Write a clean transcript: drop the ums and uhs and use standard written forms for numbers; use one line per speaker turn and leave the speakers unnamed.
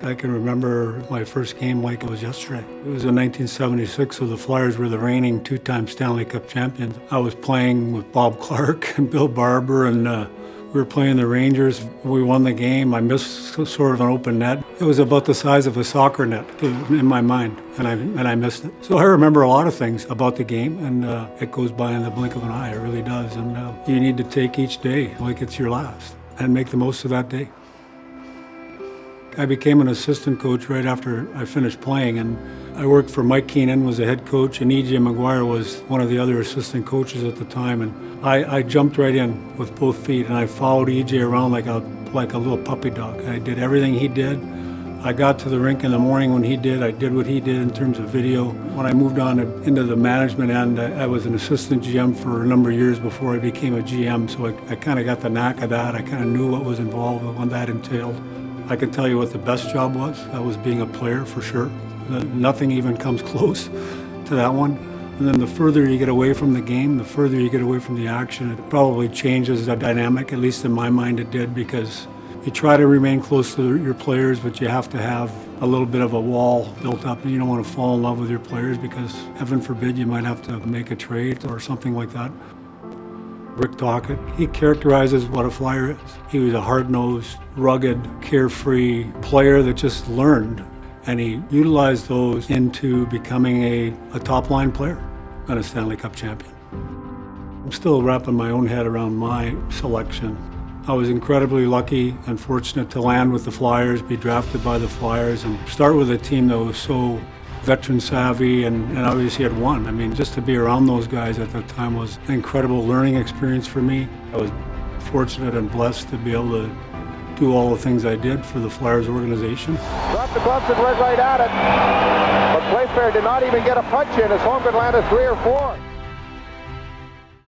I can remember my first game like it was yesterday. It was in 1976, so the Flyers were the reigning two-time Stanley Cup champions. I was playing with Bob Clark and Bill Barber, and we were playing the Rangers. We won the game. I missed sort of an open net. It was about the size of a soccer net in my mind, and I missed it. So I remember a lot of things about the game, and it goes by in the blink of an eye. It really does. And you need to take each day like it's your last and make the most of that day. I became an assistant coach right after I finished playing, and I worked for Mike Keenan, was the head coach, and E.J. McGuire was one of the other assistant coaches at the time. And I jumped right in with both feet, and I followed E.J. around like a little puppy dog. I did everything he did. I got to the rink in the morning when he did. I did what he did in terms of video. When I moved on into the management end, I was an assistant GM for a number of years before I became a GM, so I kind of got the knack of that. I kind of knew what was involved and what that entailed. I can tell you what the best job was. That was being a player, for sure. Nothing even comes close to that one. And then the further you get away from the game, the further you get away from the action, it probably changes the dynamic, at least in my mind it did, because you try to remain close to your players, but you have to have a little bit of a wall built up, and you don't want to fall in love with your players because, heaven forbid, you might have to make a trade or something like that. Rick Tocchet, he characterizes what a Flyer is. He was a hard-nosed, rugged, carefree player that just learned, and he utilized those into becoming a top-line player and a Stanley Cup champion. I'm still wrapping my own head around my selection. I was incredibly lucky and fortunate to land with the Flyers, be drafted by the Flyers, and start with a team that was so veteran savvy and obviously had won. I mean, just to be around those guys at that time was an incredible learning experience for me. I was fortunate and blessed to be able to do all the things I did for the Flyers organization.
Dropped the gloves and went right at it. But Playfair did not even get a punch in as Holmgren landed 3 or 4.